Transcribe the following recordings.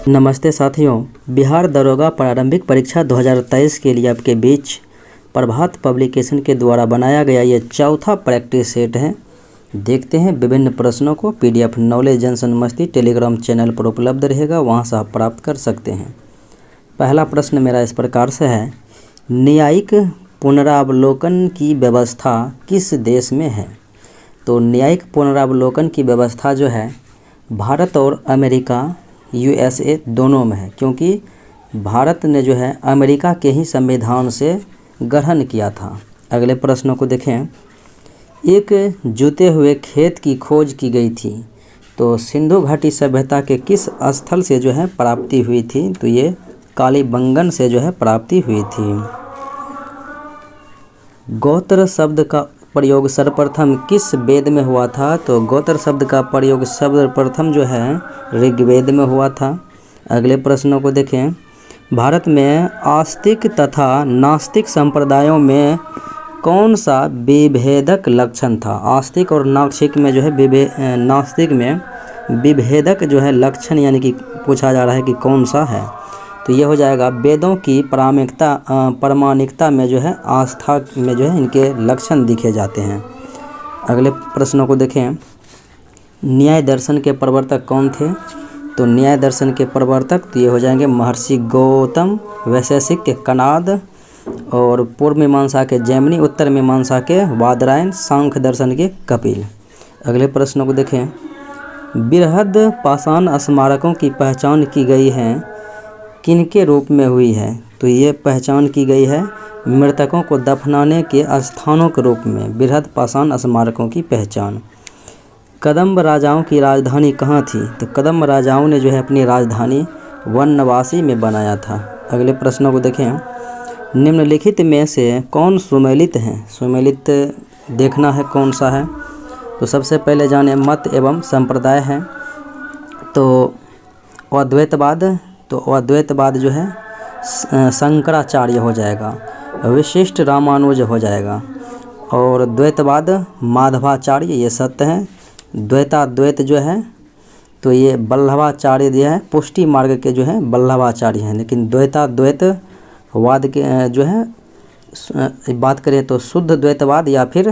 नमस्ते साथियों, बिहार दरोगा प्रारंभिक परीक्षा 2023 के लिए आपके बीच प्रभात पब्लिकेशन के द्वारा बनाया गया ये चौथा प्रैक्टिस सेट है। देखते हैं विभिन्न प्रश्नों को। पीडीएफ नॉलेज जंक्शन मस्ती टेलीग्राम चैनल पर उपलब्ध रहेगा, वहां से आप प्राप्त कर सकते हैं। पहला प्रश्न मेरा इस प्रकार से है, न्यायिक पुनरावलोकन की व्यवस्था किस देश में है? तो न्यायिक पुनरावलोकन की व्यवस्था जो है भारत और अमेरिका USA दोनों में है, क्योंकि भारत ने जो है अमेरिका के ही संविधान से ग्रहण किया था। अगले प्रश्नों को देखें। एक जूते हुए खेत की खोज की गई थी, तो सिंधु घाटी सभ्यता के किस स्थल से जो है प्राप्ति हुई थी? तो ये कालीबंगन से जो है प्राप्ति हुई थी। गोत्र शब्द का प्रयोग सर्वप्रथम किस वेद में हुआ था? तो गोत्र शब्द का प्रयोग सर्वप्रथम जो है ऋग्वेद में हुआ था। अगले प्रश्नों को देखें। भारत में आस्तिक तथा नास्तिक संप्रदायों में कौन सा विभेदक लक्षण था? आस्तिक और नास्तिक में जो है नास्तिक में विभेदक जो है लक्षण यानी कि पूछा जा रहा है कि कौन सा है? तो ये हो जाएगा वेदों की प्रामाणिकता में जो है आस्था में जो है इनके लक्षण दिखे जाते हैं। अगले प्रश्नों को देखें। न्याय दर्शन के प्रवर्तक कौन थे? तो न्याय दर्शन के प्रवर्तक तो ये हो जाएंगे महर्षि गौतम, वैशेषिक के कणाद और पूर्व मीमांसा के जैमिनी, उत्तर मीमांसा के बादरायण, सांख्य दर्शन के कपिल। अगले प्रश्नों को देखें। बृहद पाषाण स्मारकों की पहचान की गई है किनके रूप में हुई है? तो ये पहचान की गई है मृतकों को दफनाने के स्थानों के रूप में बृहद पाषाण स्मारकों की पहचान। कदम्ब राजाओं की राजधानी कहाँ थी? तो कदम्ब राजाओं ने जो है अपनी राजधानी वनवासी में बनाया था। अगले प्रश्नों को देखें। निम्नलिखित में से कौन सुमेलित है? सुमेलित देखना है कौन सा है। तो सबसे पहले जाने मत एवं संप्रदाय है। तो अद्वैतवाद, तो अद्वैतवाद जो है शंकराचार्य हो जाएगा। विशिष्ट रामानुज हो जाएगा। और द्वैतवाद माधवाचार्य, ये सत्य है। द्वैताद्वैत जो है तो ये वल्लभाचार्य जो है पुष्टि मार्ग के जो है वल्लभाचार्य हैं, लेकिन द्वैताद्वैतवाद के जो है बात करें तो शुद्ध द्वैतवाद या फिर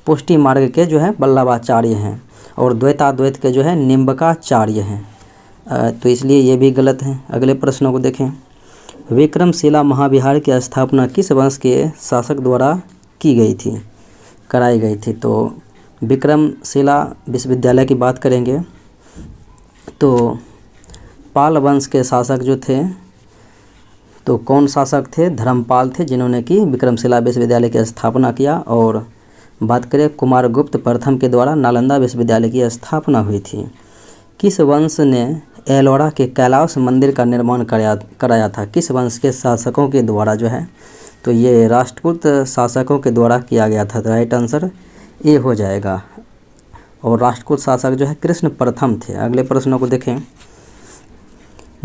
पुष्टि मार्ग के जो है वल्लभाचार्य हैं, और द्वैताद्वैत के जो है निम्बकाचार्य हैं। तो इसलिए ये भी गलत है। अगले प्रश्नों को देखें। विक्रमशिला महाविहार की स्थापना किस वंश के शासक द्वारा की गई थी, कराई गई थी? तो विक्रमशिला विश्वविद्यालय की बात करेंगे तो पाल वंश के शासक जो थे, तो कौन शासक थे? धर्मपाल थे, जिन्होंने कि विक्रमशिला विश्वविद्यालय की स्थापना किया। और बात करें कुमारगुप्त प्रथम के द्वारा नालंदा विश्वविद्यालय की स्थापना हुई थी। किस वंश ने एलोरा के कैलाश मंदिर का निर्माण कराया था? किस वंश के शासकों के द्वारा जो है? तो ये राष्ट्रकूट शासकों के द्वारा किया गया था। राइट आंसर ए हो जाएगा। और राष्ट्रकूट शासक जो है कृष्ण प्रथम थे। अगले प्रश्नों को देखें।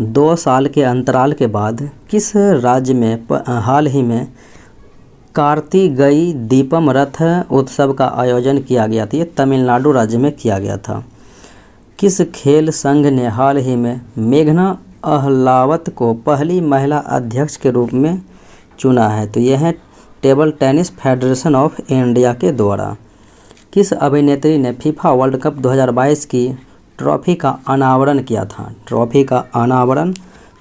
2 साल के अंतराल के बाद किस राज्य में हाल ही में कार्तिकेय दीपम रथ उत्सव का आयोजन किया गया था? ये तमिलनाडु राज्य में किया गया था। किस खेल संघ ने हाल ही में मेघना अहलावत को पहली महिला अध्यक्ष के रूप में चुना है? तो यह है table tennis federation of India के द्वारा। किस अभिनेत्री ने फीफा वर्ल्ड कप 2022 की ट्रॉफी का अनावरण किया था? ट्रॉफी का अनावरण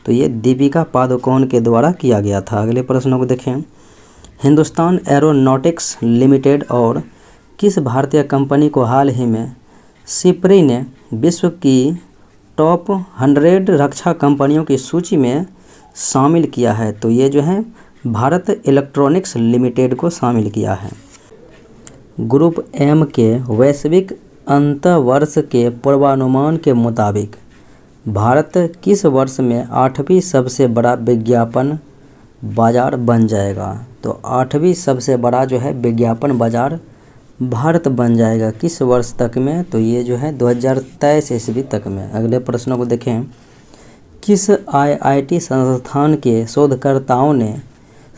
तो ये दीपिका पादुकोण के द्वारा किया गया था। अगले प्रश्नों को देखें। हिंदुस्तान एरोनॉटिक्स लिमिटेड और किस भारतीय कंपनी को हाल ही में सिप्री ने विश्व की टॉप 100 रक्षा कंपनियों की सूची में शामिल किया है? तो ये जो है भारत इलेक्ट्रॉनिक्स लिमिटेड को शामिल किया है। ग्रुप एम के वैश्विक अंतःवर्ष के पूर्वानुमान के मुताबिक भारत किस वर्ष में 8वीं सबसे बड़ा विज्ञापन बाजार बन जाएगा? तो 8वीं सबसे बड़ा जो है विज्ञापन बाजार भारत बन जाएगा किस वर्ष तक में? तो ये जो है 2023 ईस्वी तक में। अगले प्रश्नों को देखें। किस IIT संस्थान के शोधकर्ताओं ने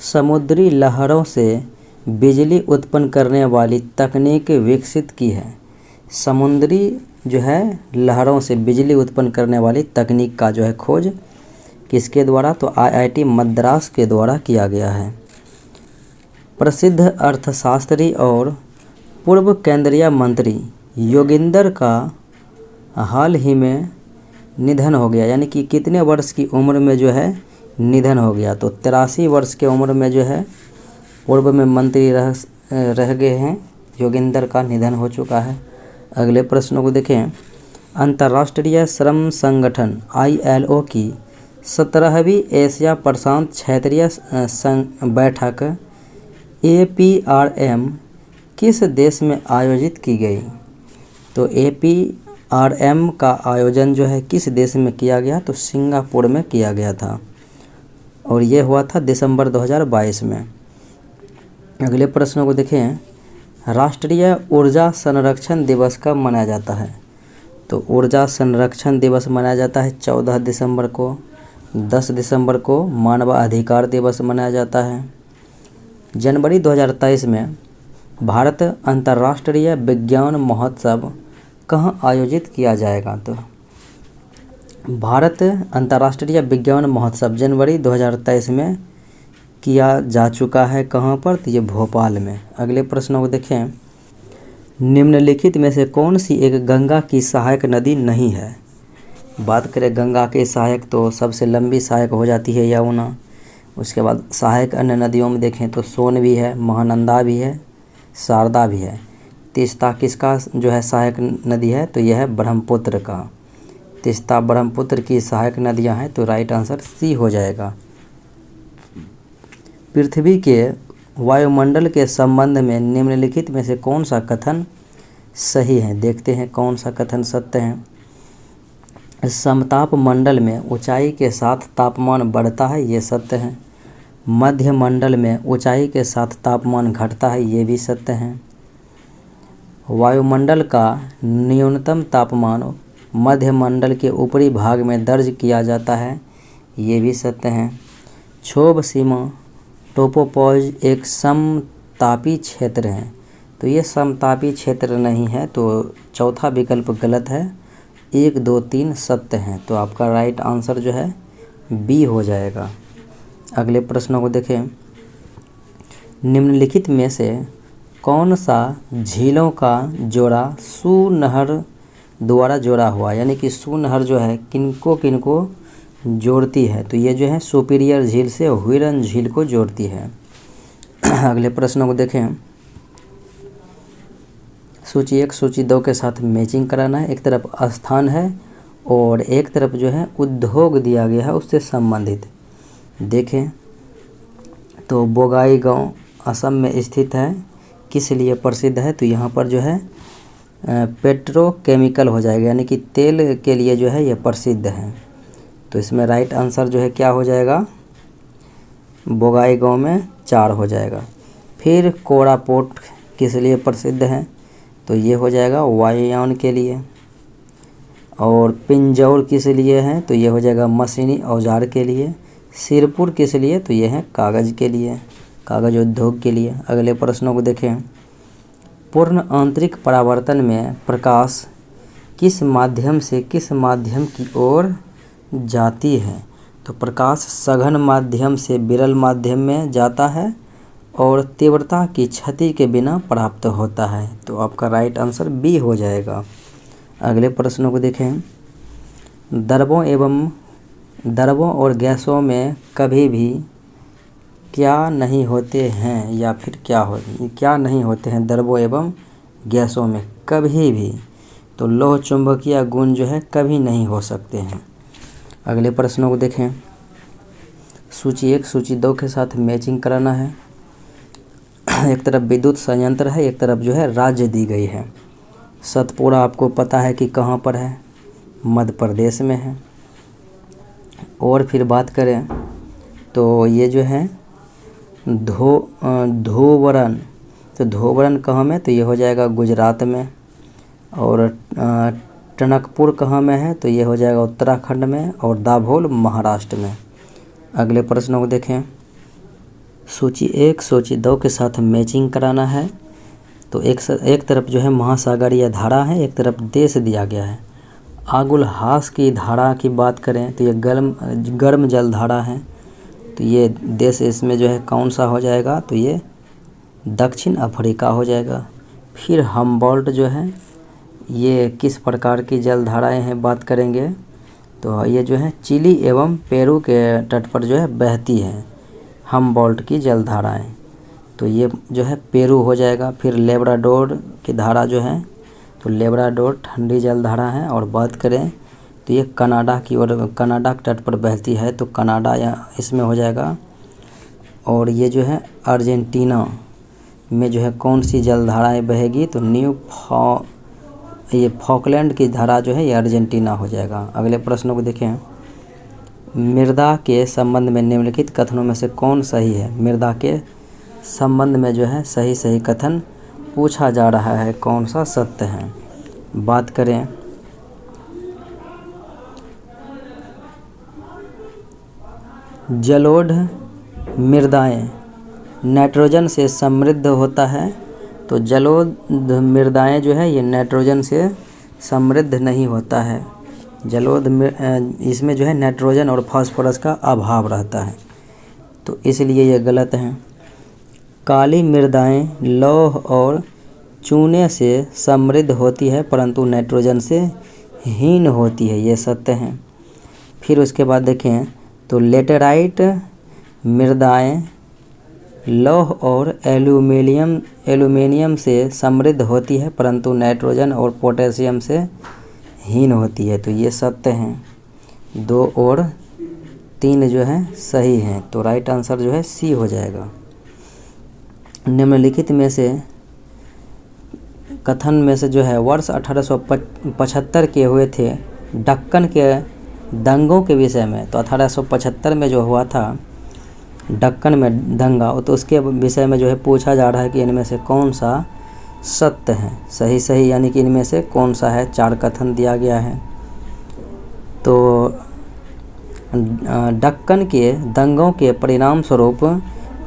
समुद्री लहरों से बिजली उत्पन्न करने वाली तकनीक विकसित की है? समुद्री जो है लहरों से बिजली उत्पन्न करने वाली तकनीक का जो है खोज किसके द्वारा? तो IIT मद्रास के द्वारा किया गया है। प्रसिद्ध अर्थशास्त्री और पूर्व केंद्रीय मंत्री योगिंदर का हाल ही में निधन हो गया, यानी कि कितने वर्ष की उम्र में जो है निधन हो गया? तो 83 वर्ष की उम्र में जो है पूर्व में मंत्री रह गए हैं, योगिंदर का निधन हो चुका है। अगले प्रश्नों को देखें। अंतर्राष्ट्रीय श्रम संगठन ILO की 17वीं एशिया प्रशांत क्षेत्रीय बैठक APRM किस देश में आयोजित की गई? तो APRM का आयोजन जो है किस देश में किया गया? तो सिंगापुर में किया गया था और ये हुआ था दिसंबर 2022 में। अगले प्रश्नों को देखें। राष्ट्रीय ऊर्जा संरक्षण दिवस कब मनाया जाता है? तो ऊर्जा संरक्षण दिवस मनाया जाता है 14 दिसंबर को। 10 दिसंबर को मानवाधिकार दिवस मनाया जाता है। जनवरी 2023 में भारत अंतर्राष्ट्रीय विज्ञान महोत्सव कहाँ आयोजित किया जाएगा? तो भारत अंतर्राष्ट्रीय विज्ञान महोत्सव जनवरी 2023 में किया जा चुका है। कहाँ पर? तो ये भोपाल में। अगले प्रश्नों को देखें। निम्नलिखित में से कौन सी एक गंगा की सहायक नदी नहीं है? बात करें गंगा के सहायक तो सबसे लंबी सहायक हो जाती है यमुना। उसके बाद सहायक अन्य नदियों में देखें तो सोन भी है, महानंदा भी है, शारदा भी है। तीस्ता किसका जो है सहायक नदी है? तो यह है ब्रह्मपुत्र का। तीस्ता ब्रह्मपुत्र की सहायक नदियां हैं, तो राइट आंसर सी हो जाएगा। पृथ्वी के वायुमंडल के संबंध में निम्नलिखित में से कौन सा कथन सही है? देखते हैं कौन सा कथन सत्य है। समताप मंडल में ऊंचाई के साथ तापमान बढ़ता है, ये सत्य है। मध्य मंडल में ऊंचाई के साथ तापमान घटता है, ये भी सत्य है। वायुमंडल का न्यूनतम तापमान मध्य मंडल के ऊपरी भाग में दर्ज किया जाता है, ये भी सत्य है। क्षोभ सीमा टोपोपॉज एक समतापी क्षेत्र है, तो ये समतापी क्षेत्र नहीं है, तो चौथा विकल्प गलत है। 1, 2, 3 सत्य हैं, तो आपका राइट आंसर जो है बी हो जाएगा। अगले प्रश्नों को देखें। निम्नलिखित में से कौन सा झीलों का जोड़ा सू नहर द्वारा जोड़ा हुआ, यानी कि सू नहर जो है किनको किनको जोड़ती है? तो ये जो है सुपीरियर झील से हुइरन झील को जोड़ती है। अगले प्रश्नों को देखें। सूची 1 सूची 2 के साथ मैचिंग कराना है। एक तरफ स्थान है और एक तरफ जो है उद्योग दिया गया है उससे संबंधित। देखें तो बोगाई गांव असम में स्थित है, किस लिए प्रसिद्ध है? तो यहाँ पर जो है पेट्रोकेमिकल हो जाएगा, यानी कि तेल के लिए जो है ये प्रसिद्ध है। तो इसमें राइट आंसर जो है क्या हो जाएगा? बोगाई गांव में 4 हो जाएगा। फिर कोरापुट किस लिए प्रसिद्ध है? तो ये हो जाएगा वायुयान के लिए। और पिंजौर किस लिए है? तो ये हो जाएगा मशीनी औजार के लिए। सिरपुर किस लिए? तो ये है कागज़ के लिए, कागज़ उद्योग के लिए। अगले प्रश्नों को देखें। पूर्ण आंतरिक परावर्तन में प्रकाश किस माध्यम से किस माध्यम की ओर जाती है? तो प्रकाश सघन माध्यम से विरल माध्यम में जाता है और तीव्रता की क्षति के बिना प्राप्त होता है, तो आपका राइट आंसर बी हो जाएगा। अगले प्रश्नों को देखें। द्रवों और गैसों में कभी भी क्या नहीं होते हैं, या फिर क्या नहीं होते हैं द्रवों एवं गैसों में कभी भी? तो लोह चुंबकीय गुण जो है कभी नहीं हो सकते हैं। अगले प्रश्नों को देखें। सूची 1 सूची 2 के साथ मैचिंग कराना है। एक तरफ विद्युत संयंत्र है, एक तरफ जो है राज्य दी गई है। सतपुड़ा आपको पता है कि कहाँ पर है? मध्य प्रदेश में है। और फिर बात करें तो ये जो है धोबरन, तो धोबरन कहाँ में? तो ये हो जाएगा गुजरात में। और टनकपुर कहाँ में है? तो ये हो जाएगा उत्तराखंड में। और दाभोल महाराष्ट्र में। अगले प्रश्नों को देखें। सूची 1 सूची 2 के साथ मैचिंग कराना है। तो एक तरफ जो है महासागरीय धारा है, एक तरफ देश दिया गया है। आगुलहास की धारा की बात करें तो ये गर्म जल धारा है। तो ये देश इसमें जो है कौन सा हो जाएगा, तो ये दक्षिण अफ्रीका हो जाएगा। फिर हम्बोल्ट जो है ये किस प्रकार की जल धाराएँ हैं बात करेंगे, तो ये जो है चिली एवं पेरू के तट पर जो है बहती है हम्बोल्ट की जल धाराएँ। तो ये जो है पेरू हो जाएगा। फिर लेब्राडोर की धारा जो है, तो लेब्राडोर ठंडी जल धारा है। और बात करें तो ये कनाडा की ओर, कनाडा के तट पर बहती है, तो कनाडा या इसमें हो जाएगा। और ये जो है अर्जेंटीना में जो है कौन सी जल धाराएँ बहेगी, तो ये फॉकलैंड की धारा जो है ये अर्जेंटीना हो जाएगा। अगले प्रश्नों को देखें। मृदा के संबंध में निम्नलिखित कथनों में से कौन सही है। मृदा के संबंध में जो है सही कथन पूछा जा रहा है, कौन सा सत्य है। बात करें जलोढ़ मृदाएं नाइट्रोजन से समृद्ध होता है, तो जलोढ़ मृदाएं जो है ये नाइट्रोजन से समृद्ध नहीं होता है। जलोढ़ इसमें जो है नाइट्रोजन और फास्फोरस का अभाव रहता है, तो इसलिए ये गलत है। काली मृदाएं लौह और चूने से समृद्ध होती है परंतु नाइट्रोजन से हीन होती है, ये सत्य है। फिर उसके बाद देखें तो लेटेराइट मृदाएं लौह और एल्यूमिनियम से समृद्ध होती है परंतु नाइट्रोजन और पोटेशियम से हीन होती है, तो ये सत्य हैं। 2 और 3 जो है सही हैं, तो राइट आंसर जो है सी हो जाएगा। निम्नलिखित में से कथन में से जो है वर्ष 1875 के हुए थे दक्कन के दंगों के विषय में, तो 1875 में जो हुआ था दक्कन में दंगा, तो उसके विषय में जो है पूछा जा रहा है कि इनमें से कौन सा सत्य है। सही यानी कि इनमें से कौन सा है, 4 कथन दिया गया है। तो दक्कन के दंगों के परिणाम स्वरूप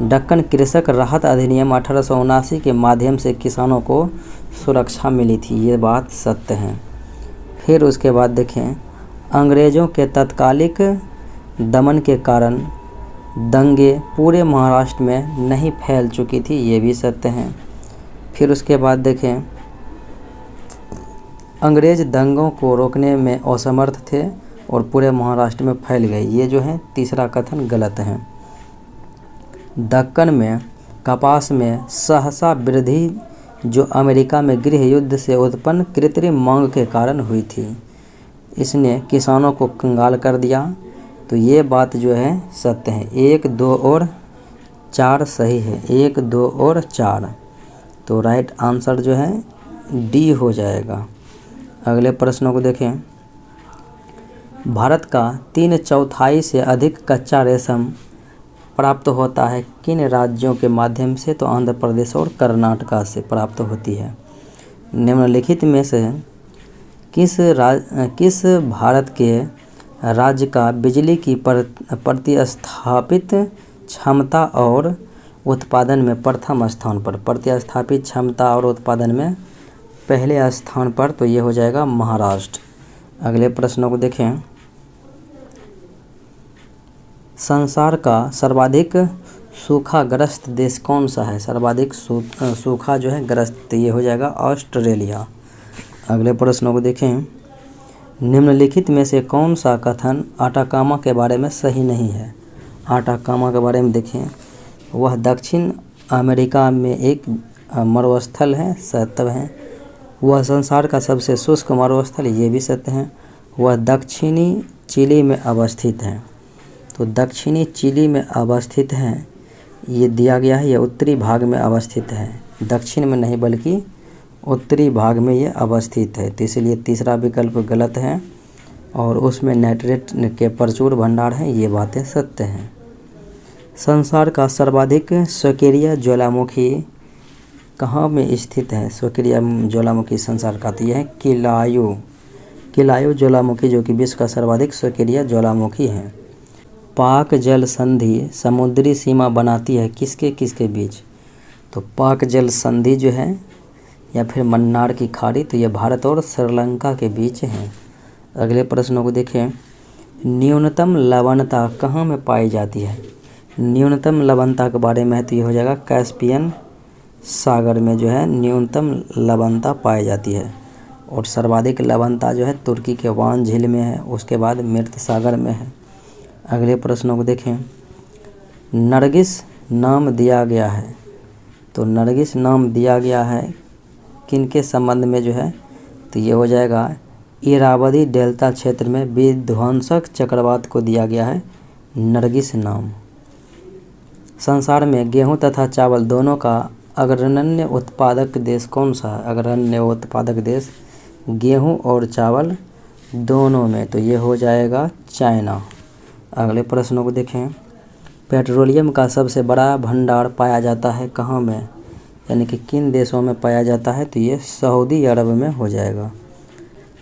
दक्कन कृषक राहत अधिनियम 1879 के माध्यम से किसानों को सुरक्षा मिली थी, ये बात सत्य है। फिर उसके बाद देखें अंग्रेज़ों के तत्कालिक दमन के कारण दंगे पूरे महाराष्ट्र में नहीं फैल चुकी थी, ये भी सत्य हैं। फिर उसके बाद देखें अंग्रेज़ दंगों को रोकने में असमर्थ थे और पूरे महाराष्ट्र में फैल गए, ये जो है तीसरा कथन गलत है। दक्कन में कपास में सहसा वृद्धि जो अमेरिका में गृह युद्ध से उत्पन्न कृत्रिम मांग के कारण हुई थी, इसने किसानों को कंगाल कर दिया, तो ये बात जो है सत्य है। 1, 2 और 4 सही है, 1, 2 और 4, तो राइट आंसर जो है डी हो जाएगा। अगले प्रश्नों को देखें। भारत का 3/4 से अधिक कच्चा रेशम प्राप्त होता है किन राज्यों के माध्यम से, तो आंध्र प्रदेश और कर्नाटका से प्राप्त होती है। निम्नलिखित में से किस भारत के राज्य का बिजली की प्रतिस्थापित क्षमता और उत्पादन में प्रथम स्थान पर, प्रतिस्थापित क्षमता और उत्पादन में पहले स्थान पर, तो ये हो जाएगा महाराष्ट्र। अगले प्रश्नों को देखें। संसार का सर्वाधिक सूखाग्रस्त देश कौन सा है, सर्वाधिक सूखा जो है ग्रस्त, तो ये हो जाएगा ऑस्ट्रेलिया। अगले प्रश्नों को देखें। निम्नलिखित में से कौन सा कथन अटाकामा के बारे में सही नहीं है। अटाकामा के बारे में देखें, वह दक्षिण अमेरिका में एक मरुस्थल है, सत्य है। वह संसार का सबसे शुष्क मरुस्थल, ये भी सत्य है। वह दक्षिणी चिली में अवस्थित है, तो दक्षिणी चिली में अवस्थित है, ये दिया गया है। यह उत्तरी भाग में अवस्थित है, दक्षिण में नहीं बल्कि उत्तरी भाग में ये अवस्थित है, तो इसलिए तीसरा विकल्प गलत है। और उसमें नाइट्रेट के प्रचुर भंडार हैं, ये बातें सत्य हैं। संसार का सर्वाधिक सक्रिय ज्वालामुखी कहाँ में स्थित है, सक्रिय ज्वालामुखी संसार का, तो यह है किलायु ज्वालामुखी, जो कि विश्व का सर्वाधिक सक्रिय ज्वालामुखी है। पाक जल संधि समुद्री सीमा बनाती है किसके किसके बीच, तो पाक जल संधि जो है या फिर मन्नार की खाड़ी, तो ये भारत और श्रीलंका के बीच हैं। अगले प्रश्नों को देखें, न्यूनतम लवणता कहाँ में पाई जाती है? न्यूनतम लवणता के बारे में है तो ये हो जाएगा कैस्पियन सागर में जो है न्यूनतम लवणता पाई जाती है। और सर्वाधिक लवणता जो है तुर्की के वान झील में है, उसके बाद मृत सागर में है। अगले प्रश्नों को देखें, नरगिस नाम दिया गया है, तो नरगिस नाम दिया गया है किन के संबंध में जो है, तो ये हो जाएगा इरावदी डेल्टा क्षेत्र में विध्वंसक चक्रवात को दिया गया है नरगिस नाम। संसार में गेहूं तथा चावल दोनों का अग्रगण्य उत्पादक देश कौन सा है? अग्रगण्य उत्पादक देश गेहूं और चावल दोनों में, तो ये हो जाएगा चाइना। अगले प्रश्नों को देखें, पेट्रोलियम का सबसे बड़ा भंडार पाया जाता है कहाँ में, यानी कि किन देशों में पाया जाता है, तो ये सऊदी अरब में हो जाएगा।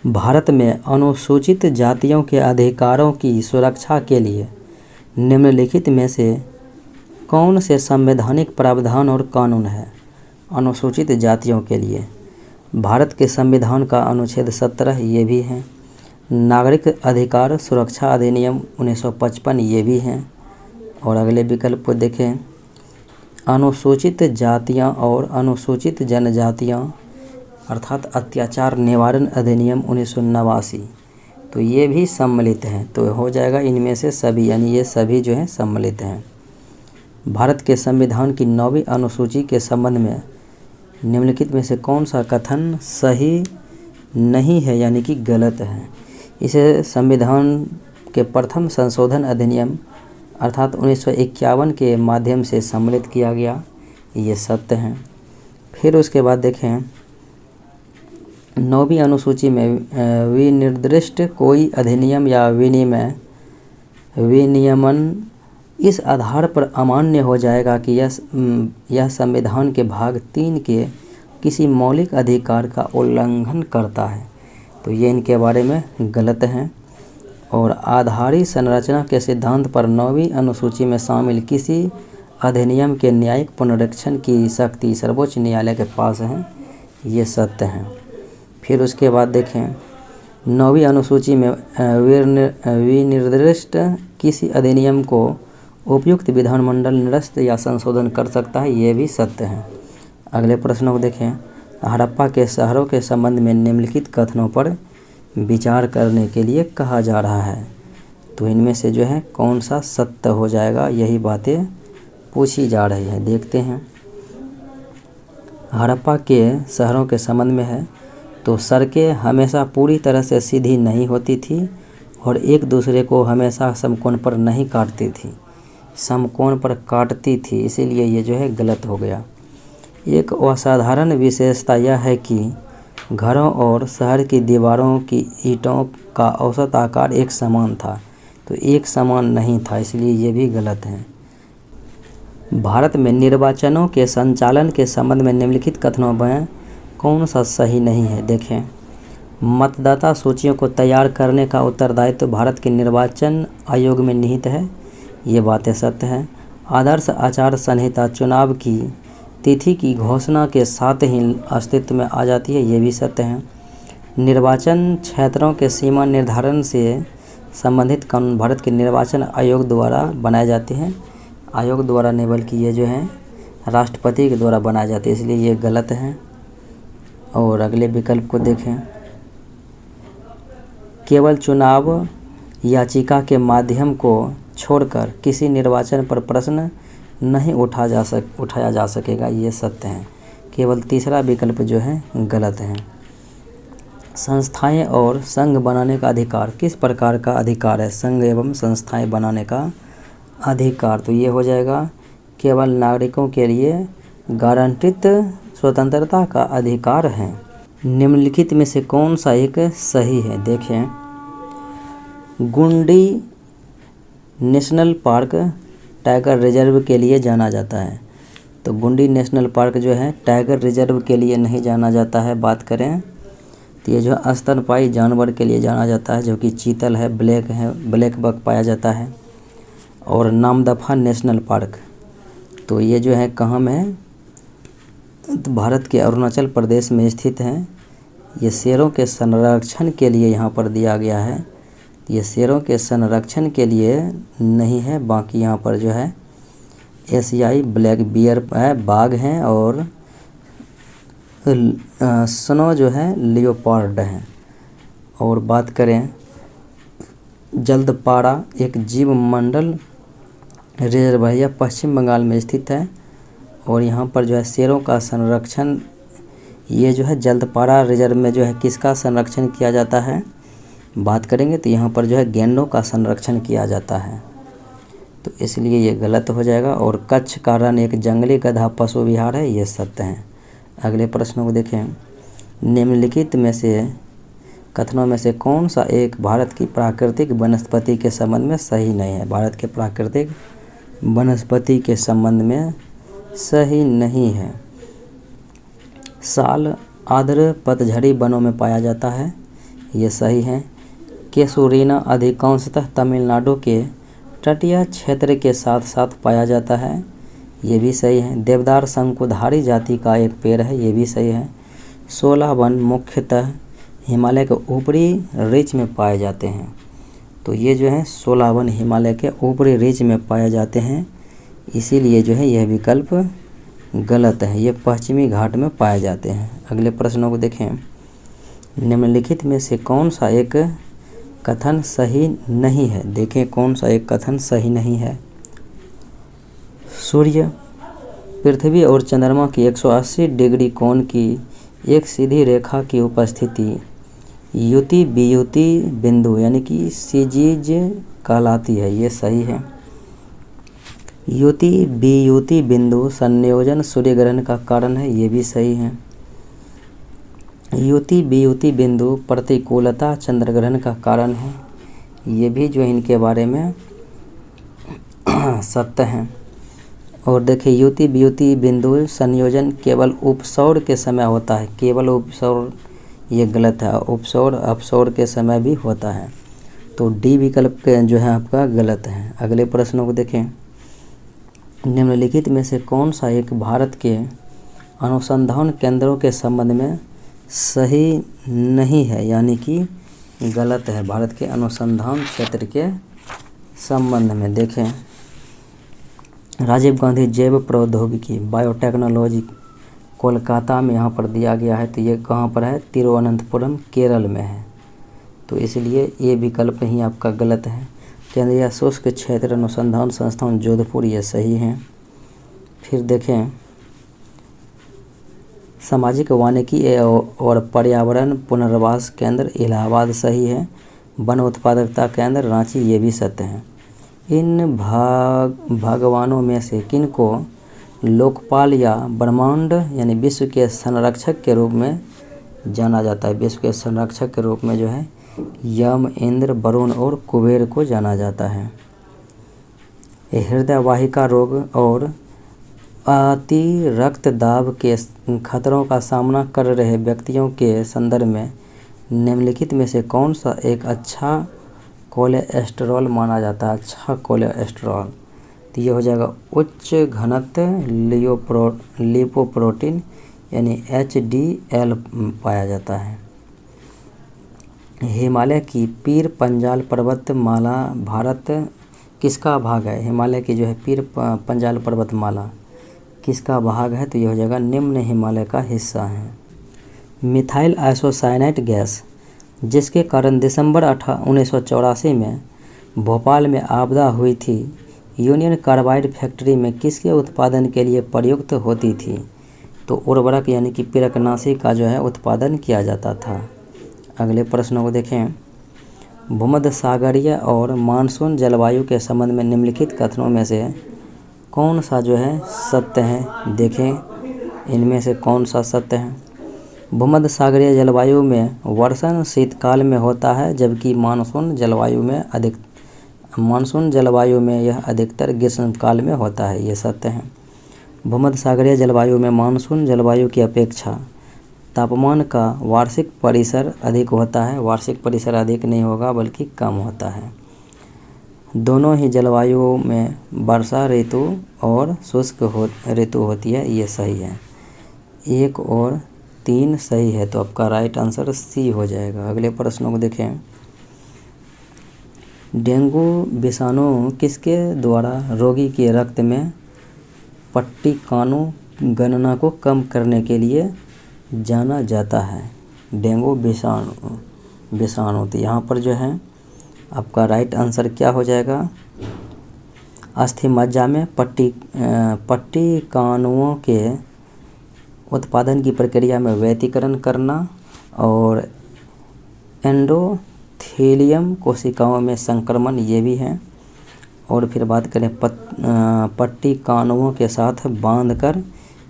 भारत में अनुसूचित जातियों के अधिकारों की सुरक्षा के लिए निम्नलिखित में से कौन से संवैधानिक प्रावधान और कानून है? अनुसूचित जातियों के लिए भारत के संविधान का अनुच्छेद 17 ये भी है, नागरिक अधिकार सुरक्षा अधिनियम 1955 ये भी हैं। और अगले विकल्प को देखें, अनुसूचित जातियां और अनुसूचित जनजातियां अर्थात अत्याचार निवारण अधिनियम 1989, तो ये भी सम्मिलित हैं, तो हो जाएगा इनमें से सभी, यानी ये सभी जो हैं सम्मिलित हैं। भारत के संविधान की 9वीं अनुसूची के संबंध में निम्नलिखित में से कौन सा कथन सही नहीं है, यानी कि गलत है? इसे संविधान के प्रथम संशोधन अधिनियम अर्थात 1951 के माध्यम से सम्मिलित किया गया, ये सत्य हैं। फिर उसके बाद देखें, 9वीं अनुसूची में विनिर्दिष्ट कोई अधिनियम या विनियमन इस आधार पर अमान्य हो जाएगा कि यह संविधान के भाग 3 के किसी मौलिक अधिकार का उल्लंघन करता है, तो ये इनके बारे में गलत हैं। और आधारी संरचना के सिद्धांत पर 9वीं अनुसूची में शामिल किसी अधिनियम के न्यायिक पुनरीक्षण की शक्ति सर्वोच्च न्यायालय के पास है, ये सत्य हैं। फिर उसके बाद देखें, 9वीं अनुसूची में विनिर्दिष्ट किसी अधिनियम को उपयुक्त विधानमंडल निरस्त या संशोधन कर सकता है, ये भी सत्य हैं। अगले प्रश्नों को देखें, हड़प्पा के शहरों के संबंध में निम्नलिखित कथनों पर विचार करने के लिए कहा जा रहा है, तो इनमें से जो है कौन सा सत्य हो जाएगा, यही बातें पूछी जा रही है। देखते हैं, हड़प्पा के शहरों के संबंध में है तो सड़कें हमेशा पूरी तरह से सीधी नहीं होती थी और एक दूसरे को हमेशा समकोण पर नहीं काटती थी, समकोण पर काटती थी, इसीलिए ये जो है गलत हो गया। एक असाधारण विशेषता यह है कि घरों और शहर की दीवारों की ईंटों का औसत आकार एक समान था, तो एक समान नहीं था, इसलिए ये भी गलत है। भारत में निर्वाचनों के संचालन के संबंध में निम्नलिखित कथनों में कौन सा सही नहीं है? देखें, मतदाता सूचियों को तैयार करने का उत्तरदायित्व भारत के निर्वाचन आयोग में निहित है, ये बातें सत्य हैं। आदर्श आचार संहिता चुनाव की तिथि की घोषणा के साथ ही अस्तित्व में आ जाती है, ये भी सत्य हैं। निर्वाचन क्षेत्रों के सीमा निर्धारण से संबंधित कानून भारत के निर्वाचन आयोग द्वारा बनाए जाते हैं, आयोग द्वारा नहीं बल्कि ये जो है राष्ट्रपति के द्वारा बनाए जाते हैं, इसलिए ये गलत हैं। और अगले विकल्प को देखें, केवल चुनाव याचिका के माध्यम को छोड़कर किसी निर्वाचन पर प्रश्न नहीं उठाया जा सकेगा, ये सत्य है। केवल तीसरा विकल्प जो है गलत है। संस्थाएं और संघ बनाने का अधिकार किस प्रकार का अधिकार है? संघ एवं संस्थाएं बनाने का अधिकार, तो ये हो जाएगा केवल नागरिकों के लिए गारंटित स्वतंत्रता का अधिकार है। निम्नलिखित में से कौन सा एक सही है? देखें, गुंडी नेशनल पार्क टाइगर रिजर्व के लिए जाना जाता है, तो गुंडी नेशनल पार्क जो है टाइगर रिजर्व के लिए नहीं जाना जाता है। बात करें तो ये जो स्तनपायी जानवर के लिए जाना जाता है, जो कि चीतल है, ब्लैक बक पाया जाता है। और नामदफा नेशनल पार्क, तो ये जो है कहाँ में है? तो भारत के अरुणाचल प्रदेश में स्थित है। ये शेरों के संरक्षण के लिए यहाँ पर दिया गया है। ये शेरों के संरक्षण के लिए नहीं है, बाकी यहाँ पर जो है एशियाई ब्लैक बियर है, बाघ हैं, और स्नो जो है लियोपार्ड हैं। और बात करें जल्दपाड़ा, एक जीव मंडल रिजर्व है, यह पश्चिम बंगाल में स्थित है। और यहाँ पर जो है शेरों का संरक्षण, ये जो है जल्दपाड़ा रिजर्व में जो है किसका संरक्षण किया जाता है, बात करेंगे तो यहाँ पर जो है गैंडों का संरक्षण किया जाता है, तो इसलिए ये गलत हो जाएगा। और कच्छ का रण एक जंगली गधा पशु विहार है, ये सत्य है। अगले प्रश्न को देखें, निम्नलिखित में से कथनों में से कौन सा एक भारत की प्राकृतिक वनस्पति के संबंध में सही नहीं है। भारत के प्राकृतिक वनस्पति के संबंध में सही नहीं है। साल आर्द्र पतझड़ी वनों में पाया जाता है, ये सही है। केसुरीना अधिकांशतः तमिलनाडु के तटीय क्षेत्र के साथ साथ पाया जाता है, ये भी सही है। देवदार शंकुधारी जाति का एक पेड़ है, ये भी सही है। 16 वन मुख्यतः हिमालय के ऊपरी रीच में पाए जाते हैं, तो ये जो है 16 वन हिमालय के ऊपरी रीच में पाए जाते हैं, इसीलिए जो है यह विकल्प गलत है, ये पश्चिमी घाट में पाए जाते हैं। अगले प्रश्नों को देखें, निम्नलिखित में से कौन सा एक कथन सही नहीं है। देखें कौन सा एक कथन सही नहीं है। सूर्य, पृथ्वी और चंद्रमा की 180 डिग्री कोण की एक सीधी रेखा की उपस्थिति युति वियुति बिंदु यानी कि सीजीज कहलाती है, ये सही है। युति वियुति बिंदु संयोजन सूर्य ग्रहण का कारण है, ये भी सही है। युति वियुति बिंदु प्रतिकूलता चंद्र ग्रहण का कारण है, ये भी जो इनके बारे में सत्य है। और देखिए युति वियुति बिंदु संयोजन केवल उपसौर के समय होता है, केवल उपसौर, ये गलत है। उपसौर अपसौर के समय भी होता है, तो डी विकल्प के जो है आपका गलत है। अगले प्रश्नों को देखें, निम्नलिखित में से कौन सा एक भारत के अनुसंधान केंद्रों के संबंध में सही नहीं है, यानी कि गलत है। भारत के अनुसंधान क्षेत्र के संबंध में देखें, राजीव गांधी जैव प्रौद्योगिकी बायोटेक्नोलॉजी कोलकाता में यहाँ पर दिया गया है, तो ये कहाँ पर है, तिरुवनंतपुरम केरल में है, तो इसलिए ये विकल्प ही आपका गलत है। केंद्रीय शुष्क क्षेत्र अनुसंधान संस्थान जोधपुर, ये सही है। फिर देखें, सामाजिक वानिकी और पर्यावरण पुनर्वास केंद्र इलाहाबाद सही है। वन उत्पादकता केंद्र रांची, ये भी सत्य है। इन भगवानों में से किन को लोकपाल या ब्रह्मांड यानी विश्व के संरक्षक के रूप में जाना जाता है। विश्व के संरक्षक के रूप में जो है यम, इंद्र, वरुण और कुबेर को जाना जाता है। हृदय वाहिका रोग और अति रक्तदाब के खतरों का सामना कर रहे व्यक्तियों के संदर्भ में निम्नलिखित में से कौन सा एक अच्छा कोलेस्ट्रॉल माना जाता है। अच्छा कोलेस्ट्रॉल, तो ये हो जाएगा उच्च घनत्व लिपोप्रोटीन यानी HDL पाया जाता है। हिमालय की पीर पंजाल पर्वतमाला भारत किसका भाग है। हिमालय की जो है पीर पंजाल पर्वतमाला किसका भाग है, तो ये हो जाएगा निम्न हिमालय का हिस्सा है। मिथाइल आइसोसाइनेट गैस जिसके कारण दिसंबर 1984 में भोपाल में आपदा हुई थी, यूनियन कार्बाइड फैक्ट्री में किसके उत्पादन के लिए प्रयुक्त होती थी, तो उर्वरक यानी कि पिरकनाशी का जो है उत्पादन किया जाता था। अगले प्रश्नों को देखें, भूमध्य सागरीय और मानसून जलवायु के संबंध में निम्नलिखित कथनों में से कौन सा जो है सत्य है। देखें इनमें से कौन सा सत्य है। भूमध्य सागरीय जलवायु में वर्षण शीतकाल में होता है, जबकि मानसून जलवायु में यह अधिकतर ग्रीष्मकाल में होता है, ये सत्य है। भूमध्य सागरीय जलवायु में मानसून जलवायु की अपेक्षा तापमान का वार्षिक परिसर अधिक होता है। वार्षिक परिसर अधिक नहीं होगा बल्कि कम होता है। दोनों ही जलवायु में वर्षा ऋतु और शुष्क ऋतु होती है, ये सही है। 1 और 3 सही है, तो आपका राइट आंसर सी हो जाएगा। अगले प्रश्नों को देखें। डेंगू विषाणु किसके द्वारा रोगी के रक्त में पट्टिकाणु गणना को कम करने के लिए जाना जाता है? डेंगू विषाणु तो यहाँ पर जो है आपका राइट आंसर क्या हो जाएगा? अस्थि मज्जा में पट्टिकाणुओं के उत्पादन की प्रक्रिया में व्यतिकरण करना और एंडोथेलियम कोशिकाओं में संक्रमण, ये भी है। और फिर बात करें पट्टिकाणुओं के साथ बांधकर,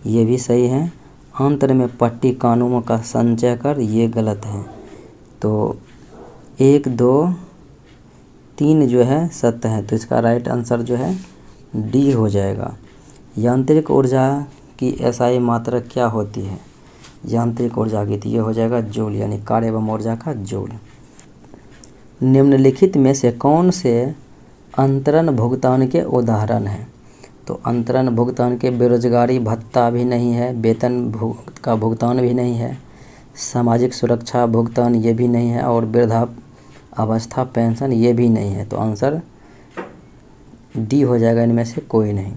ये भी सही है। आंत्र में पट्टिकाणुओं का संचय कर, ये गलत है। तो 1, 2, 3 जो है सत्य है, तो इसका राइट आंसर जो है डी हो जाएगा। यांत्रिक ऊर्जा की एसआई मात्रा क्या होती है? यांत्रिक ऊर्जा की, तो ये हो जाएगा जूल, यानी कार्य एवं ऊर्जा का जूल। निम्नलिखित में से कौन से अंतरण भुगतान के उदाहरण हैं? तो अंतरण भुगतान के बेरोजगारी भत्ता भी नहीं है, वेतन का भुगतान भी नहीं है, सामाजिक सुरक्षा भुगतान ये भी नहीं है, और वृद्धावस्था पेंशन ये भी नहीं है। तो आंसर डी हो जाएगा, इनमें से कोई नहीं।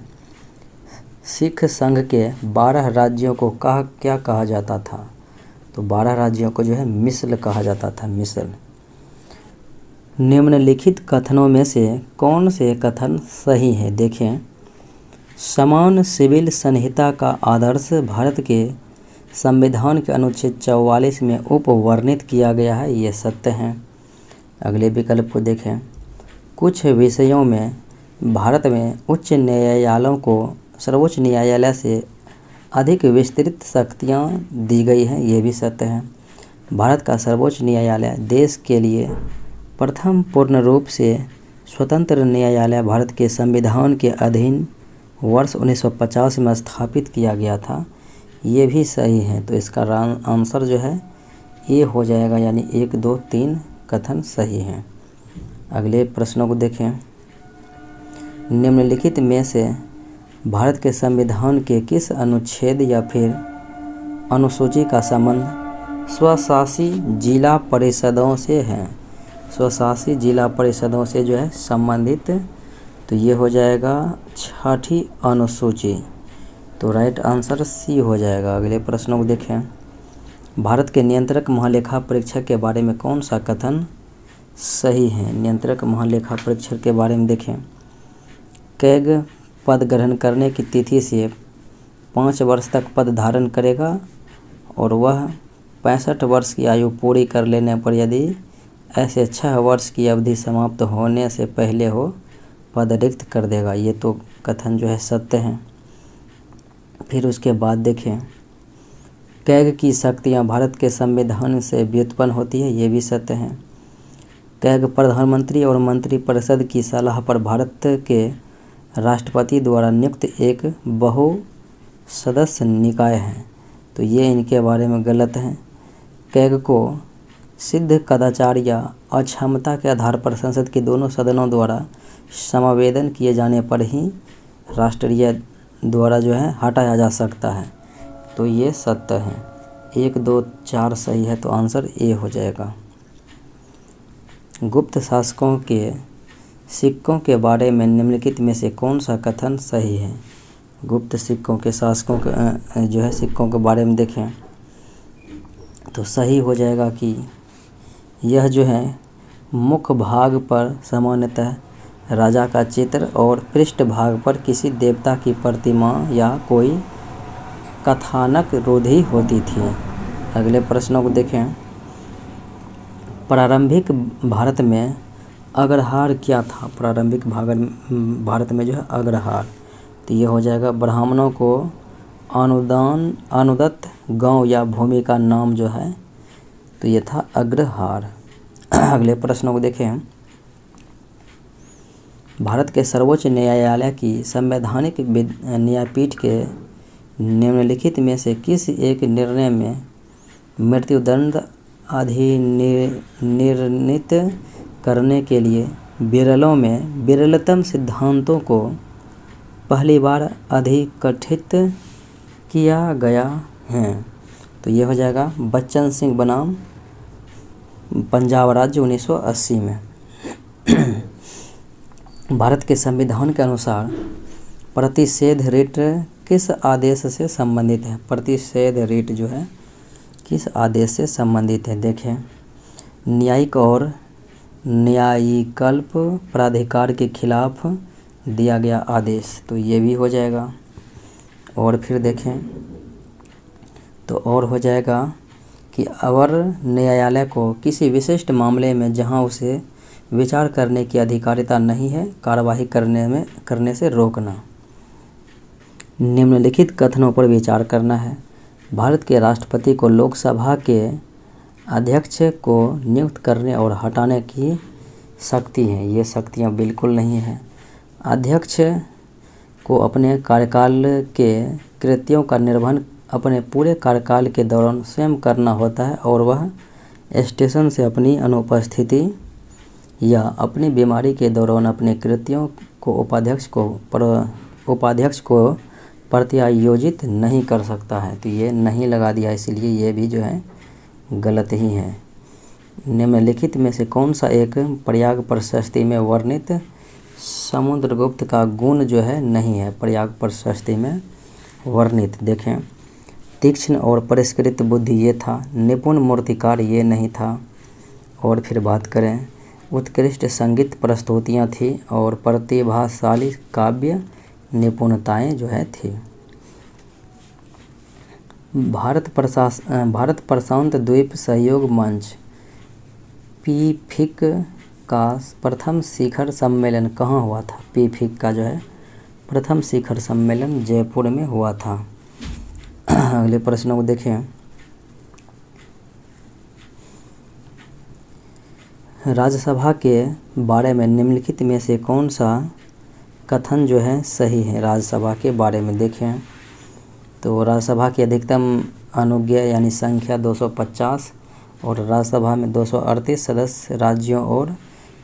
सिख संघ के 12 राज्यों को क्या कहा जाता था? तो 12 राज्यों को जो है मिसल कहा जाता था, मिसल। निम्नलिखित कथनों में से कौन से कथन सही है? देखें। समान सिविल संहिता का आदर्श भारत के संविधान के अनुच्छेद 44 में उपवर्णित किया गया है, ये सत्य है। अगले विकल्प को देखें। कुछ विषयों में भारत में उच्च न्यायालयों को सर्वोच्च न्यायालय से अधिक विस्तृत शक्तियाँ दी गई हैं, ये भी सत्य है। भारत का सर्वोच्च न्यायालय देश के लिए प्रथम पूर्ण रूप से स्वतंत्र न्यायालय भारत के संविधान के अधीन वर्ष 1950 में स्थापित किया गया था, ये भी सही है। तो इसका आंसर जो है ए हो जाएगा, यानी 1, 2, 3 कथन सही हैं। अगले प्रश्नों को देखें। निम्नलिखित में से भारत के संविधान के किस अनुच्छेद या फिर अनुसूची का संबंध स्वशासी जिला परिषदों से है? स्वशासी जिला परिषदों से जो है संबंधित, तो ये हो जाएगा 6ठी अनुसूची। तो राइट आंसर सी हो जाएगा। अगले प्रश्नों को देखें। भारत के नियंत्रक महालेखा परीक्षक के बारे में कौन सा कथन सही है? नियंत्रक महालेखा परीक्षक के बारे में देखें। कैग पद ग्रहण करने की तिथि से 5 वर्ष तक पद धारण करेगा और वह 65 वर्ष की आयु पूरी कर लेने पर यदि ऐसे 6 वर्ष की अवधि समाप्त होने से पहले हो पद रिक्त कर देगा, ये तो कथन जो है सत्य है। फिर उसके बाद देखें। कैग की शक्तियाँ भारत के संविधान से व्युत्पन्न होती है, ये भी सत्य है। कैग प्रधानमंत्री और मंत्रिपरिषद की सलाह पर भारत के राष्ट्रपति द्वारा नियुक्त एक बहुसदस्य निकाय है, तो ये इनके बारे में गलत है। कैग को सिद्ध कदाचार या अक्षमता के आधार पर संसद के दोनों सदनों द्वारा समावेदन किए जाने पर ही राष्ट्रीय द्वारा जो है हटाया जा सकता है, तो ये सत्य है। 1, 2, 4 सही है, तो आंसर ए हो जाएगा। गुप्त शासकों के सिक्कों के बारे में निम्नलिखित में से कौन सा कथन सही है? गुप्त सिक्कों के शासकों के जो है सिक्कों के बारे में देखें तो सही हो जाएगा कि यह जो है मुख्य भाग पर सामान्यतः राजा का चित्र और पृष्ठ भाग पर किसी देवता की प्रतिमा या कोई कथानक रूढ़ि होती थी। अगले प्रश्नों को देखें। प्रारंभिक भारत में अग्रहार क्या था? प्रारंभिक भारत में जो है अग्रहार, तो ये हो जाएगा ब्राह्मणों को अनुदत्त गांव या भूमि का नाम जो है, तो ये था अग्रहार। अगले प्रश्नों को देखें। भारत के सर्वोच्च न्यायालय की संवैधानिक न्यायपीठ के निम्नलिखित में से किस एक निर्णय में मृत्युदंड अधिनिर्णित करने के लिए विरलों में विरलतम सिद्धांतों को पहली बार अधिकठित किया गया है? तो तो ये हो जाएगा बच्चन सिंह बनाम पंजाब राज्य 1980 में। भारत के संविधान के अनुसार प्रतिषेध रिट किस आदेश से संबंधित है? प्रतिषेध रिट जो है किस आदेश से संबंधित है? देखें, न्यायिक और न्यायिकल्प प्राधिकार के खिलाफ दिया गया आदेश, तो ये भी हो जाएगा। और फिर देखें तो और हो जाएगा कि अवर न्यायालय को किसी विशिष्ट मामले में जहां उसे विचार करने की अधिकारिता नहीं है कार्यवाही करने से रोकना। निम्नलिखित कथनों पर विचार करना है। भारत के राष्ट्रपति को लोकसभा के अध्यक्ष को नियुक्त करने और हटाने की शक्ति है। ये शक्तियाँ बिल्कुल नहीं है। अध्यक्ष को अपने कार्यकाल के कृत्यों का निर्वहन अपने पूरे कार्यकाल के दौरान स्वयं करना होता है और वह स्टेशन से अपनी अनुपस्थिति या अपनी बीमारी के दौरान अपने कृत्यों को उपाध्यक्ष को प्रत्यायोजित नहीं कर सकता है। तो ये नहीं लगा दिया, इसलिए ये भी जो है गलत ही है। निम्नलिखित में से कौन सा एक प्रयाग प्रशस्ति में वर्णित समुद्रगुप्त का गुण जो है नहीं है प्रयाग प्रशस्ति में वर्णित? देखें, तीक्ष्ण और परिष्कृत बुद्धि ये था, निपुण मूर्तिकार ये नहीं था। और फिर बात करें, उत्कृष्ट संगीत प्रस्तुतियाँ थी और प्रतिभाशाली काव्य निपुणताएं जो है थी। भारत प्रशांत द्वीप सहयोग मंच पीफिक का प्रथम शिखर सम्मेलन कहाँ हुआ था? पीफिक का जो है प्रथम शिखर सम्मेलन जयपुर में हुआ था। अगले प्रश्न को देखें, राज्यसभा के बारे में निम्नलिखित में से कौन सा कथन जो है सही है? राज्यसभा के बारे में देखें तो राज्यसभा की अधिकतम अनुज्ञा यानी संख्या 250 और राज्यसभा में 238 सदस्य राज्यों और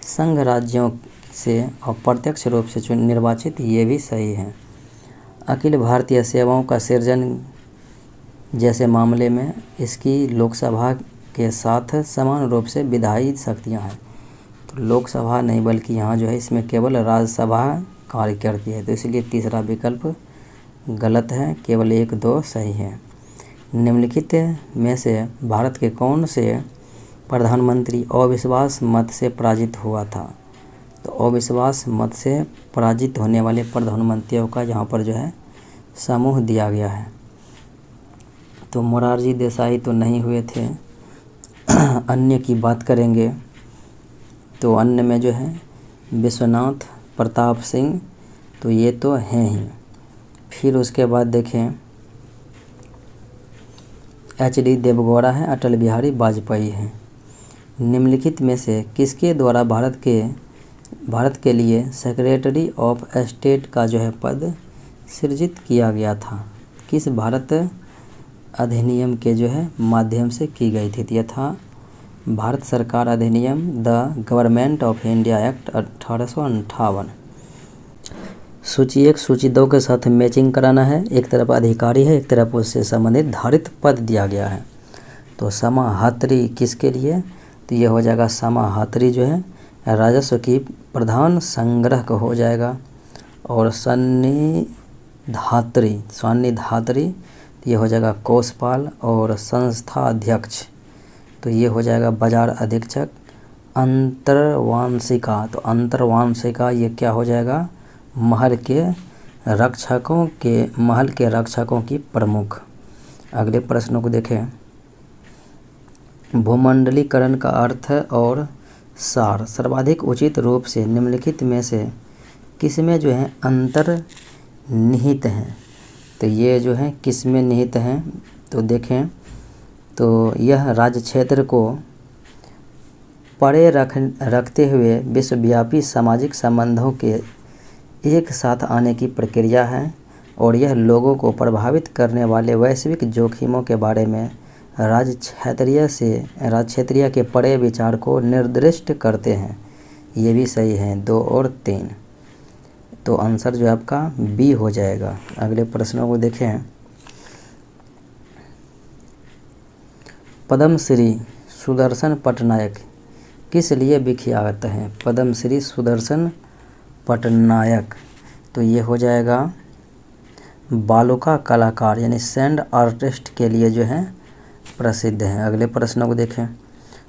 संघ राज्यों से अप्रत्यक्ष रूप से निर्वाचित, ये भी सही है। अखिल भारतीय सेवाओं का सृजन जैसे मामले में इसकी लोकसभा के साथ समान रूप से विधायी शक्तियां हैं। तो लोकसभा नहीं बल्कि यहाँ जो है इसमें केवल राज्यसभा कार्य करती है, तो इसलिए तीसरा विकल्प गलत है, केवल 1-2 सही है। निम्नलिखित में से भारत के कौन से प्रधानमंत्री अविश्वास मत से पराजित हुआ था? तो अविश्वास मत से पराजित होने वाले प्रधानमंत्रियों का यहाँ पर जो है समूह दिया गया है। तो मोरारजी देसाई तो नहीं हुए थे। अन्य की बात करेंगे तो अन्य में जो है विश्वनाथ प्रताप सिंह, तो ये तो हैं ही। फिर उसके बाद देखें HD देवगौड़ा है, अटल बिहारी वाजपेयी हैं। निम्नलिखित में से किसके द्वारा भारत के लिए सेक्रेटरी ऑफ स्टेट का जो है पद सृजित किया गया था? किस भारत अधिनियम के जो है माध्यम से की गई थी? यह था भारत सरकार अधिनियम, the government of India act 1858। सूची 1 सूची 2 के साथ मैचिंग कराना है। एक तरफ अधिकारी है, एक तरफ उससे संबंधित धारित पद दिया गया है। तो समाहर्त्री किसके लिए? तो ये हो जाएगा समाहर्त्री जो है राजस्व की प्रधान संग्रह हो जाएगा। और सान्निधात्री ये हो जाएगा कोषपाल। और संस्था अध्यक्ष तो ये हो जाएगा बाजार अधीक्षक। अंतर्वांशिका, तो अंतर्वांशिका ये क्या हो जाएगा? महल के रक्षकों की प्रमुख। अगले प्रश्नों को देखें, भूमंडलीकरण का अर्थ और सार सर्वाधिक उचित रूप से निम्नलिखित में से किसमें जो है अंतर्निहित हैं? तो ये जो है किसमें निहित हैं? तो देखें तो यह राज्य क्षेत्र को परे रखते हुए विश्वव्यापी सामाजिक संबंधों के एक साथ आने की प्रक्रिया है और यह लोगों को प्रभावित करने वाले वैश्विक जोखिमों के बारे में राज्य क्षेत्रीय के परे विचार को निर्दिष्ट करते हैं। ये भी सही है, 2 और 3। तो आंसर जो है आपका बी हो जाएगा। अगले प्रश्नों को देखें, पद्मश्री सुदर्शन पटनायक किस लिए विख्यात हैं? पद्मश्री सुदर्शन पटनायक, तो ये हो जाएगा बालों का कलाकार यानी सैंड आर्टिस्ट के लिए जो है प्रसिद्ध हैं। अगले प्रश्नों को देखें।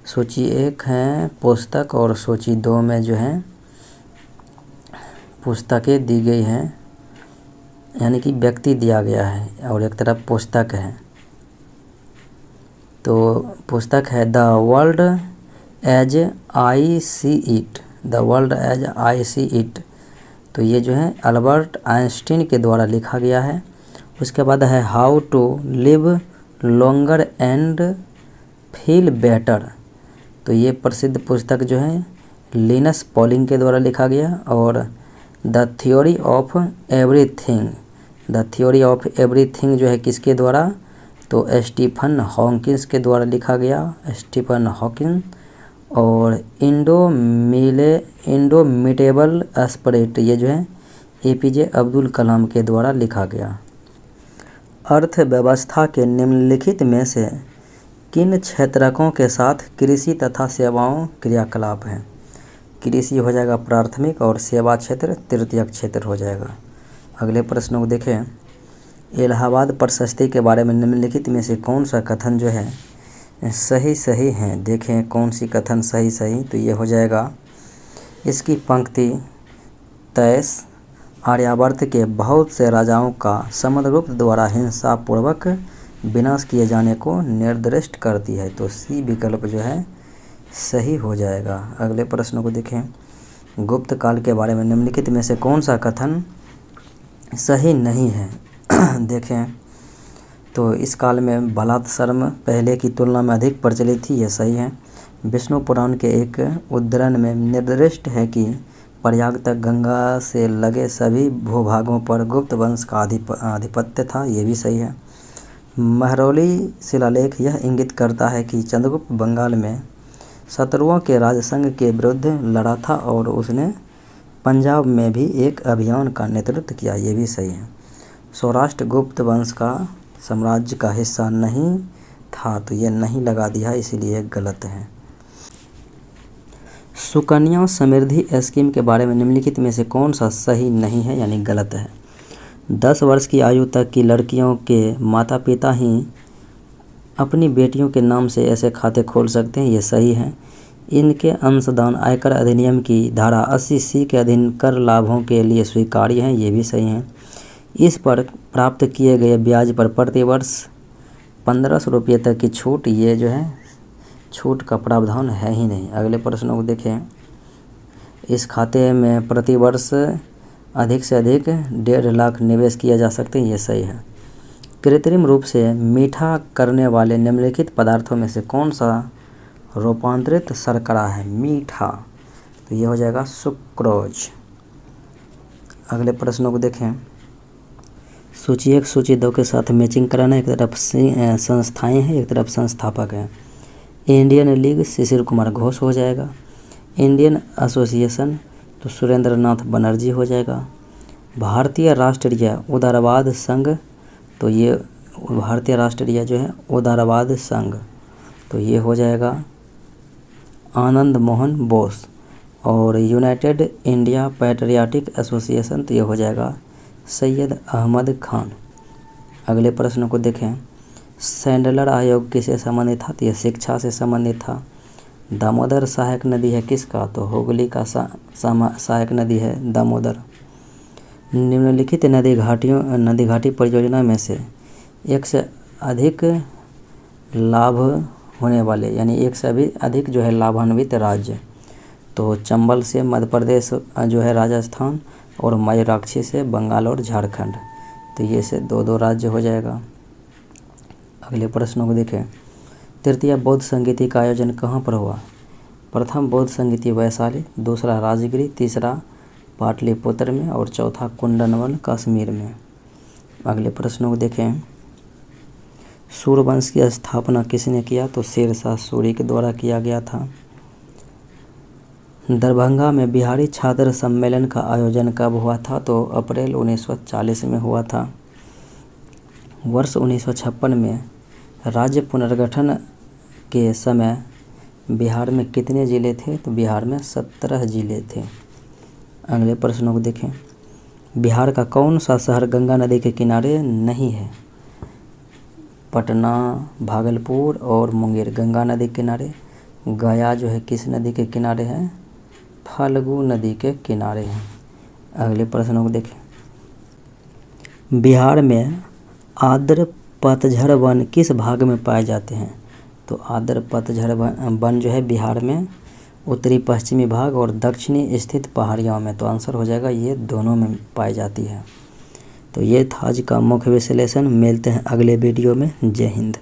सूची 1 है पुस्तक और सूची 2 में जो है पुस्तकें दी गई हैं, यानी कि व्यक्ति दिया गया है और एक तरफ पुस्तक है। तो पुस्तक है the world as I see it, the world as I see it, तो ये जो है अल्बर्ट आइंस्टीन के द्वारा लिखा गया है। उसके बाद है how to live longer and feel better, तो ये प्रसिद्ध पुस्तक जो है लिनस पॉलिंग के द्वारा लिखा गया। और the theory of everything, the theory of everything जो है किसके द्वारा? तो स्टीफन हॉकिंस के द्वारा लिखा गया, स्टीफन हॉकिंस। और इंडोमिटेबल स्पिरिट, ये जो है एपीजे अब्दुल कलाम के द्वारा लिखा गया। अर्थव्यवस्था के निम्नलिखित में से किन क्षेत्रकों के साथ कृषि तथा सेवाओं क्रियाकलाप हैं? कृषि हो जाएगा प्राथमिक और सेवा क्षेत्र तृतीयक क्षेत्र हो जाएगा। अगले प्रश्न को देखें। इलाहाबाद प्रशस्ति के बारे में निम्नलिखित में से कौन सा कथन जो है सही हैं? देखें कौन सी कथन सही, तो ये हो जाएगा इसकी पंक्ति 23 आर्यावर्त के बहुत से राजाओं का समुद्रगुप्त द्वारा हिंसापूर्वक विनाश किए जाने को निर्दिष्ट करती है, तो सी विकल्प जो है सही हो जाएगा। अगले प्रश्न को देखें। गुप्त काल के बारे में निम्नलिखित में से कौन सा कथन सही नहीं है? देखें तो इस काल में बलात्सर्म पहले की तुलना में अधिक प्रचलित थी, ये सही है। विष्णु पुराण के एक उद्धरण में निर्दिष्ट है कि प्रयाग तक गंगा से लगे सभी भूभागों पर गुप्त वंश का आधिपत्य था, ये भी सही है। महरौली शिलालेख यह इंगित करता है कि चंद्रगुप्त बंगाल में शत्रुओं के राजसंघ के विरुद्ध लड़ा था और उसने पंजाब में भी एक अभियान का नेतृत्व किया, ये भी सही है। सौराष्ट्र गुप्त वंश का साम्राज्य का हिस्सा नहीं था, तो ये नहीं लगा दिया, इसीलिए गलत है। सुकन्या समृद्धि स्कीम के बारे में निम्नलिखित में से कौन सा सही नहीं है यानी गलत है? 10 वर्ष की आयु तक की लड़कियों के माता पिता ही अपनी बेटियों के नाम से ऐसे खाते खोल सकते हैं, ये सही है। इनके अंशदान आयकर अधिनियम की धारा 80C के अधीन कर लाभों के लिए स्वीकार्य हैं, ये भी सही है। इस पर प्राप्त किए गए ब्याज पर प्रतिवर्ष 1500 रुपये तक की छूट, ये जो है छूट का प्रावधान है ही नहीं। अगले प्रश्नों को देखें। इस खाते में प्रतिवर्ष अधिक से अधिक 1.5 लाख निवेश किया जा सकते हैं, ये सही है। कृत्रिम रूप से मीठा करने वाले निम्नलिखित पदार्थों में से कौन सा रूपांतरित शर्करा है? मीठा, तो ये हो जाएगा सुक्रोज। अगले प्रश्नों को देखें। सूची 1 सूची 2 के साथ मैचिंग कराना, एक तरफ संस्थाएं हैं एक तरफ संस्थापक हैं। इंडियन लीग शिशिर कुमार घोष हो जाएगा। इंडियन एसोसिएशन तो सुरेंद्र नाथ बनर्जी हो जाएगा। भारतीय राष्ट्रीय उदारवाद संघ, तो ये भारतीय राष्ट्रीय जो है उदारवाद संघ, तो ये हो जाएगा आनंद मोहन बोस। और यूनाइटेड इंडिया पैट्रियाटिक एसोसिएशन, तो ये हो जाएगा सैयद अहमद खान। अगले प्रश्न को देखें। सैंडलर आयोग किससे संबंधित था? तो यह शिक्षा से संबंधित था। दामोदर सहायक नदी है किसका? तो हुगली का सहायक नदी है दामोदर। निम्नलिखित नदी घाटी परियोजना में से एक से अधिक लाभ होने वाले यानी एक से भी अधिक जो है लाभान्वित राज्य, तो चंबल से मध्य प्रदेश जो है राजस्थान और मयूराक्षी से बंगाल और झारखंड, तो ये से 2-2 राज्य हो जाएगा। अगले प्रश्नों को देखें। तृतीय बौद्ध संगीति का आयोजन कहाँ पर हुआ? प्रथम बौद्ध संगीति वैशाली, दूसरा राजगिरी, तीसरा पाटलिपुत्र में और चौथा कुंदनवन कश्मीर में। अगले प्रश्नों को देखें। सूर्यवंश की स्थापना किसने किया? तो शेरशाह सूरी के द्वारा किया गया था। दरभंगा में बिहारी छात्र सम्मेलन का आयोजन कब हुआ था? तो अप्रैल 1940 में हुआ था। वर्ष 1956 में राज्य पुनर्गठन के समय बिहार में कितने ज़िले थे? तो बिहार में 17 ज़िले थे। अगले प्रश्नों को देखें। बिहार का कौन सा शहर गंगा नदी के किनारे नहीं है? पटना, भागलपुर और मुंगेर गंगा नदी के किनारे। गया जो है किस नदी के किनारे है? फल्गु नदी के किनारे है। अगले प्रश्नों को देखें। बिहार में आर्द्र पतझड़ वन किस भाग में पाए जाते हैं? तो आर्द्र पतझड़ वन जो है बिहार में उत्तरी पश्चिमी भाग और दक्षिणी स्थित पहाड़ियों में। तो आंसर हो जाएगा ये दोनों में पाई जाती है। तो ये था आज का मुख्य विश्लेषण। मिलते हैं अगले वीडियो में। जय हिंद।